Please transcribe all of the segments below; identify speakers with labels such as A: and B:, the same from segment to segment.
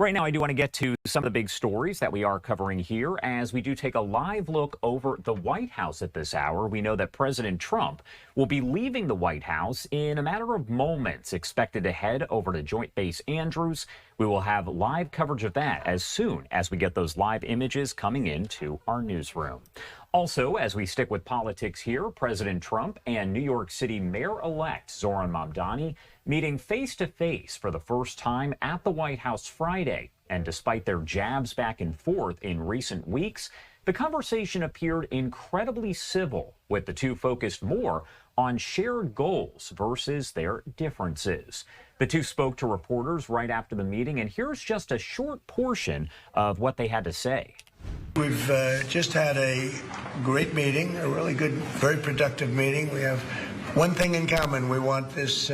A: Right now, I do want to get to some of the big stories that we are covering here as we do take a live look over the White House at this hour. We know that President Trump will be leaving the White House in a matter of moments, expected to head over to Joint Base Andrews. We will have live coverage of that as soon as we get those live images coming into our newsroom. Also, as we stick with politics here, President Trump and New York City Mayor-elect Zohran Mamdani meeting face-to-face for the first time at the White House Friday. And despite their jabs back and forth in recent weeks, the conversation appeared incredibly civil, with the two focused more on shared goals versus their differences. The two spoke to reporters right after the meeting, and here's just a short portion of what they had to say.
B: We've just had a great meeting, a really good, very productive meeting. We have one thing in common. We want this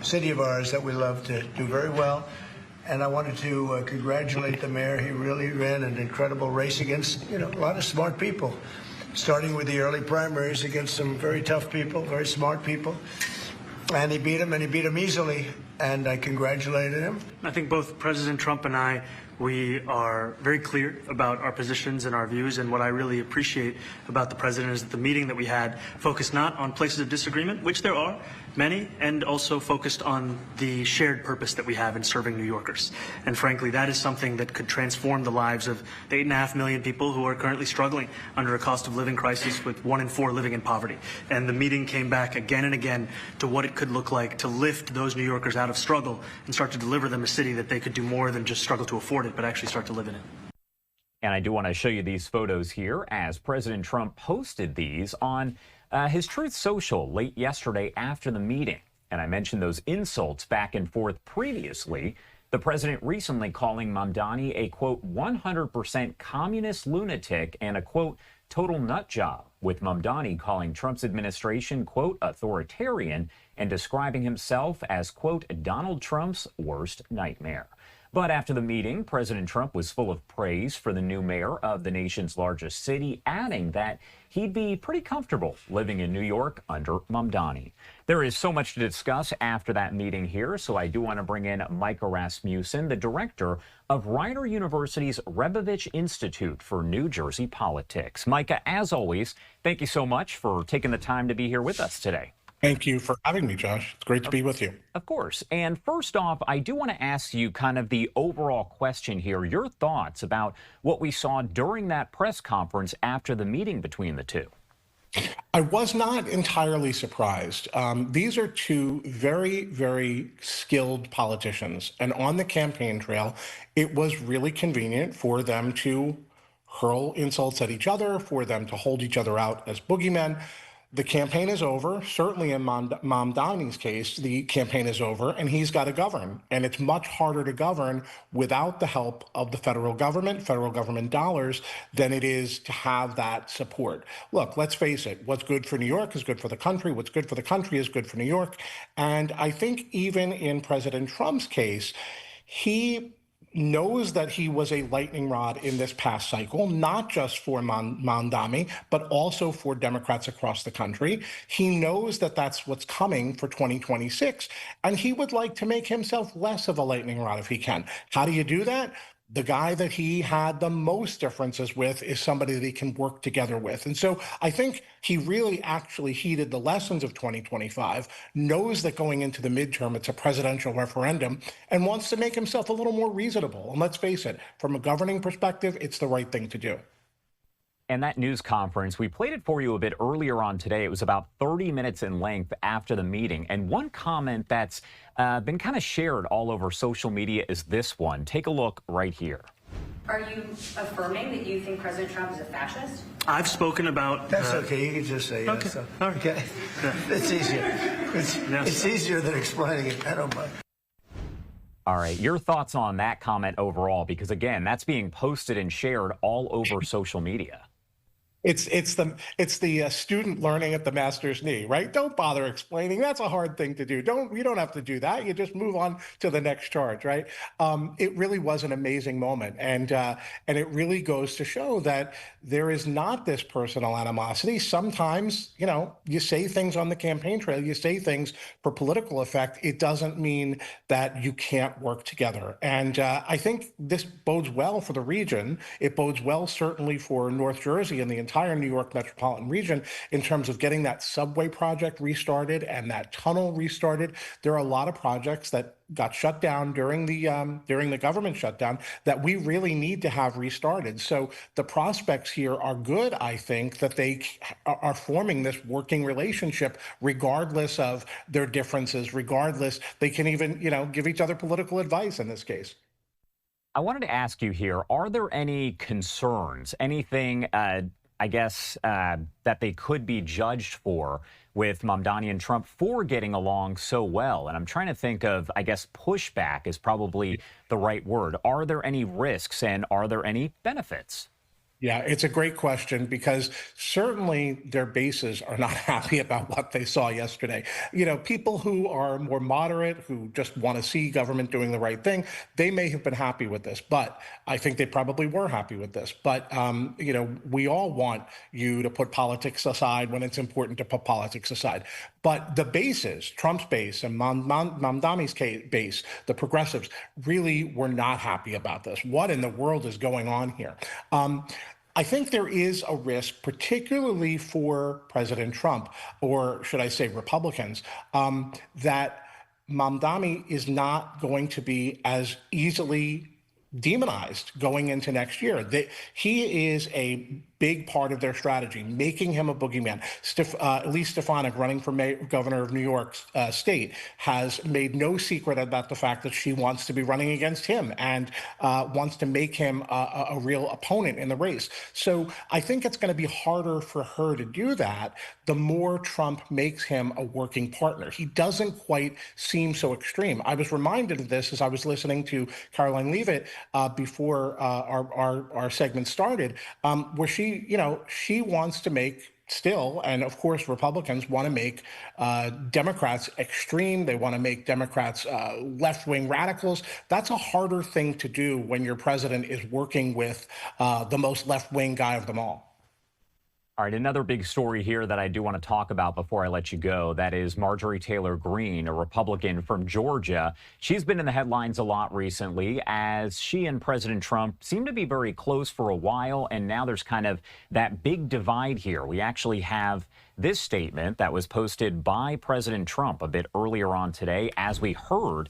B: city of ours that we love to do very well. And I wanted to congratulate the mayor. He really ran an incredible race against, a lot of smart people, starting with the early primaries against some very tough people, very smart people. And he beat them easily, and I congratulated him.
C: I think both President Trump and I, we are very clear about our positions and our views, and what I really appreciate about the president is that the meeting that we had focused not on places of disagreement, which there are many, and also focused on the shared purpose that we have in serving New Yorkers. And frankly, that is something that could transform the lives of the 8.5 million people who are currently struggling under a cost of living crisis, with 1 in 4 living in poverty. And the meeting came back again and again to what it could look like to lift those New Yorkers out of struggle and start to deliver them a city that they could do more than just struggle to afford it, but actually start to live in it.
A: And I do want to show you these photos here as President Trump posted these on his Truth Social late yesterday after the meeting. And I mentioned those insults back and forth previously. The president recently calling Mamdani a, quote, 100% communist lunatic and a, quote, total nut job, with Mamdani calling Trump's administration, quote, authoritarian, and describing himself as, quote, Donald Trump's worst nightmare. But after the meeting, President Trump was full of praise for the new mayor of the nation's largest city, adding that he'd be pretty comfortable living in New York under Mamdani. There is so much to discuss after that meeting here, so I do want to bring in Micah Rasmussen, the director of Rider University's Rebovich Institute for New Jersey Politics. Micah, as always, thank you so much for taking the time to be here with us today.
D: Thank you for having me, Josh. It's great to be with you.
A: Of course. And first off, I do want to ask you kind of the overall question here, your thoughts about what we saw during that press conference after the meeting between the two.
D: I was not entirely surprised. These are two very, very skilled politicians. And on the campaign trail, it was really convenient for them to hurl insults at each other, for them to hold each other out as boogeymen. The campaign is over. Certainly in Mamdani's case, the campaign is over, and he's got to govern. And it's much harder to govern without the help of the federal government dollars, than it is to have that support. Look, let's face it. What's good for New York is good for the country. What's good for the country is good for New York. And I think even in President Trump's case, he knows that he was a lightning rod in this past cycle, not just for Mamdani, but also for Democrats across the country. He knows that that's what's coming for 2026, and he would like to make himself less of a lightning rod if he can. How do you do that? The guy that he had the most differences with is somebody that he can work together with. And so I think he really actually heeded the lessons of 2025, knows that going into the midterm, it's a presidential referendum, and wants to make himself a little more reasonable. And let's face it, from a governing perspective, it's the right thing to do.
A: And that news conference, we played it for you a bit earlier on today. It was about 30 minutes in length after the meeting. And one comment that's been kind of shared all over social media is this one. Take a look right here.
E: Are you affirming that you think President Trump is a fascist?
C: I've spoken about...
B: That's okay. You can just say yes.
C: Okay.
B: So.
C: All right.
B: Okay. It's easier. It's easier than explaining it. I don't mind.
A: All right, your thoughts on that comment overall, because again, that's being posted and shared all over social media.
D: It's the student learning at the master's knee, right? Don't bother explaining. That's a hard thing to do. You don't have to do that. You just move on to the next charge, right? It really was an amazing moment, and it really goes to show that there is not this personal animosity. Sometimes, you say things on the campaign trail, you say things for political effect. It doesn't mean that you can't work together. And I think this bodes well for the region. It bodes well certainly for North Jersey and the entire New York metropolitan region in terms of getting that subway project restarted and that tunnel restarted. There are a lot of projects that got shut down during the government shutdown that we really need to have restarted. So the prospects here are good, I think, that they are forming this working relationship regardless of their differences, regardless. They can even, give each other political advice in this case.
A: I wanted to ask you here, are there any concerns, anything, that they could be judged for with Mamdani and Trump for getting along so well? And I'm trying to think of, pushback is probably the right word. Are there any risks and are there any benefits?
D: Yeah, it's a great question because certainly their bases are not happy about what they saw yesterday. People who are more moderate, who just want to see government doing the right thing, they may have been happy with this, but I think they probably were happy with this. But, we all want you to put politics aside when it's important to put politics aside. But the bases, Trump's base and Mamdani's base, the progressives, really were not happy about this. What in the world is going on here? I think there is a risk, particularly for President Trump, or should I say Republicans, that Mamdani is not going to be as easily demonized going into next year. He is a big part of their strategy, making him a boogeyman. Elise Stefanik, running for governor of New York State, has made no secret about the fact that she wants to be running against him and wants to make him a real opponent in the race. So I think it's going to be harder for her to do that the more Trump makes him a working partner. He doesn't quite seem so extreme. I was reminded of this as I was listening to Caroline Leavitt before our segment started, where she wants to make still, and of course Republicans want to make Democrats extreme. They want to make Democrats left-wing radicals. That's a harder thing to do when your president is working with the most left-wing guy of them all.
A: All right, another big story here that I do want to talk about before I let you go, that is Marjorie Taylor Greene, a Republican from Georgia. She's been in the headlines a lot recently as she and President Trump seem to be very close for a while, and now there's kind of that big divide here. We actually have this statement that was posted by President Trump a bit earlier on today, as we heard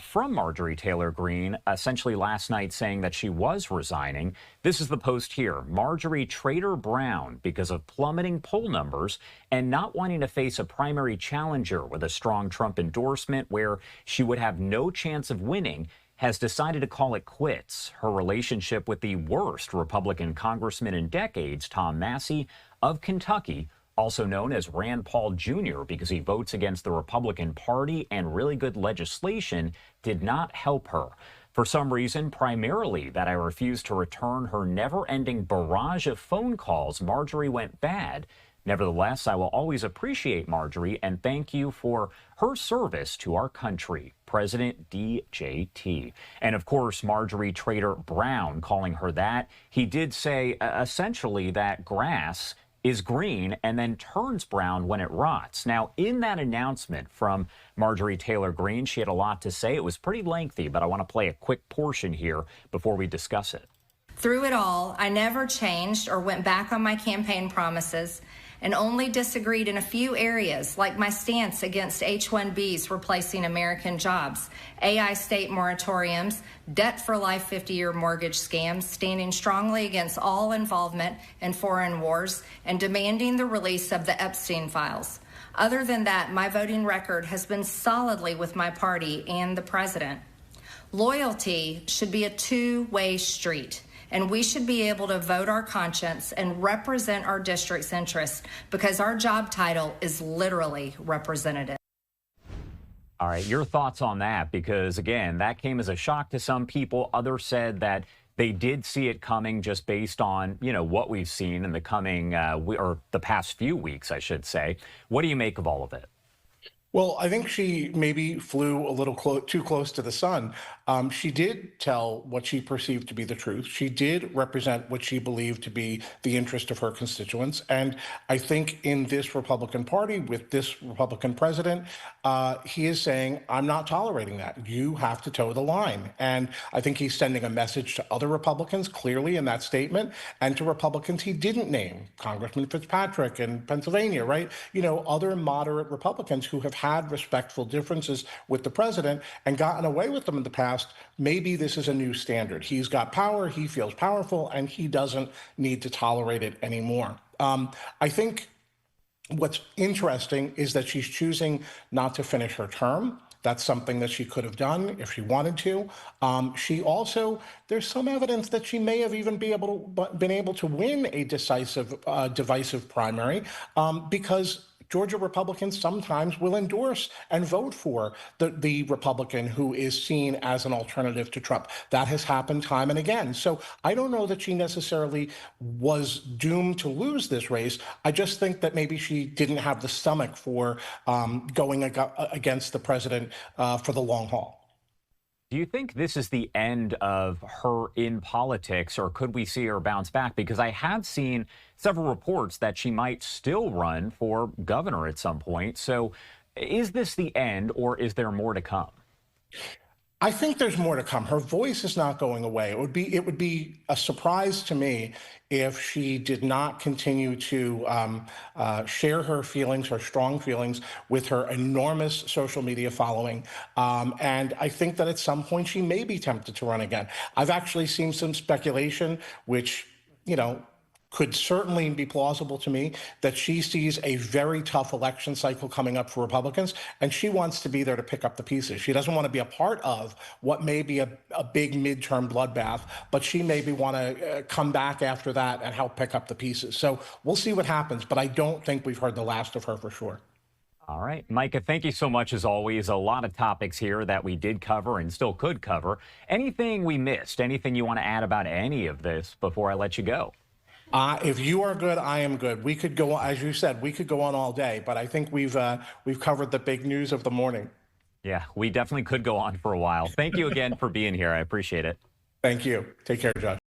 A: from Marjorie Taylor Greene, essentially last night saying that she was resigning. This is the post here. Marjorie Taylor Brown, because of plummeting poll numbers and not wanting to face a primary challenger with a strong Trump endorsement where she would have no chance of winning, has decided to call it quits. Her relationship with the worst Republican congressman in decades, Tom Massey of Kentucky, also known as Rand Paul Jr. because he votes against the Republican Party and really good legislation, did not help her. For some reason, primarily that I refused to return her never-ending barrage of phone calls, Marjorie went bad. Nevertheless, I will always appreciate Marjorie and thank you for her service to our country. President DJT. And of course, Marjorie Taylor Brown calling her that. He did say essentially that grass is green and then turns brown when it rots. Now, in that announcement from Marjorie Taylor Greene, she had a lot to say. It was pretty lengthy, but I want to play a quick portion here before we discuss it.
F: Through it all, I never changed or went back on my campaign promises and only disagreed in a few areas, like my stance against H-1Bs replacing American jobs, AI state moratoriums, debt for life 50-year mortgage scams, standing strongly against all involvement in foreign wars, and demanding the release of the Epstein files. Other than that, my voting record has been solidly with my party and the president. Loyalty should be a two-way street, and we should be able to vote our conscience and represent our district's interests because our job title is literally representative.
A: All right, your thoughts on that? Because, again, that came as a shock to some people. Others said that they did see it coming just based on, what we've seen in the coming, or the past few weeks, I should say. What do you make of all of it?
D: Well, I think she maybe flew a little too close to the sun. She did tell what she perceived to be the truth. She did represent what she believed to be the interest of her constituents. And I think in this Republican Party, with this Republican president, he is saying, I'm not tolerating that. You have to toe the line. And I think he's sending a message to other Republicans clearly in that statement, and to Republicans he didn't name, Congressman Fitzpatrick in Pennsylvania, right? Other moderate Republicans who have had respectful differences with the president and gotten away with them in the past. Maybe this is a new standard. He's got power, he feels powerful, and he doesn't need to tolerate it anymore. I think what's interesting is that she's choosing not to finish her term. That's something that she could have done if she wanted to. She also, there's some evidence that she may have even been able to win a divisive primary because Georgia Republicans sometimes will endorse and vote for the Republican who is seen as an alternative to Trump. That has happened time and again. So I don't know that she necessarily was doomed to lose this race. I just think that maybe she didn't have the stomach for going against the president for the long haul.
A: Do you think this is the end of her in politics, or could we see her bounce back? Because I have seen several reports that she might still run for governor at some point. So is this the end, or is there more to come?
D: I think there's more to come. Her voice is not going away. It would be a surprise to me if she did not continue to share her feelings, her strong feelings, with her enormous social media following. And I think that at some point she may be tempted to run again. I've actually seen some speculation, which, could certainly be plausible to me, that she sees a very tough election cycle coming up for Republicans, and she wants to be there to pick up the pieces. She doesn't want to be a part of what may be a big midterm bloodbath, but she maybe want to come back after that and help pick up the pieces. So we'll see what happens, but I don't think we've heard the last of her for sure.
A: All right, Micah, thank you so much as always. A lot of topics here that we did cover and still could cover. Anything we missed, anything you want to add about any of this before I let you go?
D: If you are good, I am good. We could go, as you said, we could go on all day, but I think we've covered the big news of the morning.
A: Yeah, we definitely could go on for a while. Thank you again for being here. I appreciate it.
D: Thank you. Take care, Josh.